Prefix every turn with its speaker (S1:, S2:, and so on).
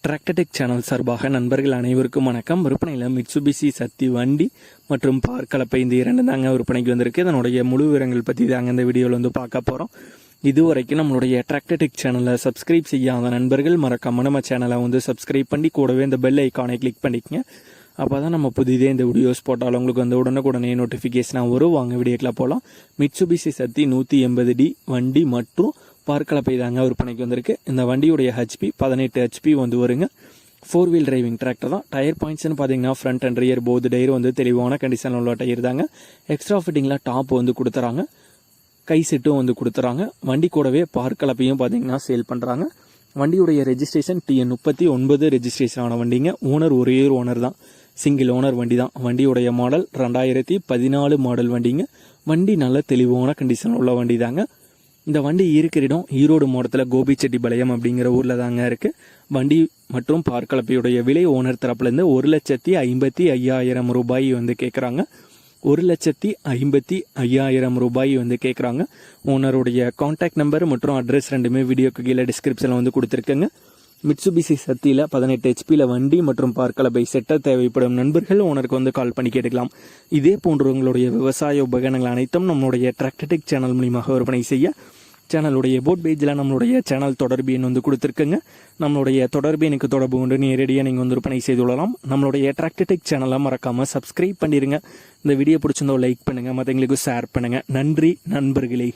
S1: Tractor Tech channel சார்பாக நண்பர்கள் அனைவருக்கும் வணக்கம். விற்பனையில் மிட்சுபிஷி சக்தி வண்டி மற்றும் பார் கலப்பை இந்த இரண்டு தாங்க விற்பனைக்கு வந்திருக்கு. இதனுடைய முழு விவரங்கள் பற்றி தாங்க இந்த வீடியோவில் வந்து பார்க்க போகிறோம். இதுவரைக்கும் நம்மளுடைய டிராக்டர்டெக் சேனலை சப்ஸ்கிரைப் செய்யாத நண்பர்கள் மறக்காம நம்ம சேனலை வந்து சப்ஸ்கிரைப் பண்ணி கூடவே இந்த பெல் ஐக்கானை கிளிக் பண்ணிக்கங்க. அப்போ தான் நம்ம புதிதே இந்த வீடியோஸ் போட்டாலும் உங்களுக்கு வந்து உடனுக்குடனே நோட்டிஃபிகேஷனாக வரும். வாங்க வீடியோக்கில் போகலாம். மிட்சுபிஷி சக்தி 180D வண்டி மற்றும் பார்க்கலப்பை தாங்க விற்பனைக்கு வந்திருக்கு. இந்த வண்டியுடைய ஹெச்பி 18 HP வந்து வருங்க. 4 வீல் டிரைவிங் டிராக்டர் தான். டயர் பாயிண்ட்ஸ்னு பார்த்தீங்கன்னா front and rear both tyre வந்து தெளிவான கண்டிஷனில் உள்ள டயர் தாங்க. எக்ஸ்ட்ரா ஃபிட்டிங்கில் டாப் வந்து கொடுத்துறாங்க, கை செட்டும் வந்து கொடுத்துறாங்க. வண்டி கூடவே பார்க்கலப்பையும் பார்த்தீங்கன்னா சேல் பண்ணுறாங்க. வண்டியுடைய ரெஜிஸ்ட்ரேஷன் TN39 ரெஜிஸ்ட்ரேஷன் ஆன வண்டிங்க. ஓனர் ஒரே ஒரு ஓனர் தான், சிங்கிள் ஓனர் வண்டி தான். வண்டியுடைய மாடல் 2014 மாடல் வண்டிங்க. வண்டி நல்ல தெளிவான கண்டிஷனில் உள்ள வண்டி தாங்க. இந்த வண்டி இருக்கிற இடம் ஈரோடு மாவட்டத்தில் கோபிச்செட்டிபாளையம் அப்படிங்கிற ஊரில் தாங்க இருக்குது. வண்டி மற்றும் பார்க்கலப்பையுடைய விலை ஓனர் தரப்புலேருந்து 1,55,000 ரூபாய் வந்து கேட்குறாங்க. 1,55,000 ரூபாய் வந்து கேட்குறாங்க. ஓனருடைய கான்டாக்ட் நம்பர் மற்றும் அட்ரஸ் ரெண்டுமே வீடியோக்கு கீழே டிஸ்கிரிப்ஷனில் வந்து கொடுத்துருக்கேங்க. மிட்சுபிஷி சக்தியில் 18 HPயில் வண்டி மற்றும் பார்க்கலப்பை செட்ட தேவைப்படும் நண்பர்கள் ஓனருக்கு வந்து கால் பண்ணி கேட்டுக்கலாம். இதே போன்ற உங்களுடைய விவசாய உபகரணங்கள் அனைத்தும் நம்மளுடைய டிராக்டர்டெக் சேனல் மூலியமாக விற்பனை செய்ய சேனலுடைய போட் பேஜில் நம்மளுடைய சேனல் தொடர்பு எண் வந்து கொடுத்துருக்குங்க. நம்மளுடைய தொடர்பு எனக்கு தொடர்பு கொண்டு நேரடியாக நீங்கள் வந்து விற்பனை செய்து கொள்ளலாம். நம்மளுடைய டிராக்டர்டெக் சேனலை மறக்காமல் சப்ஸ்கிரைப் பண்ணிடுங்க. இந்த வீடியோ பிடிச்சிருந்தோ லைக் பண்ணுங்கள், மற்றவங்களுக்கு ஷேர் பண்ணுங்கள். நன்றி நண்பர்களே.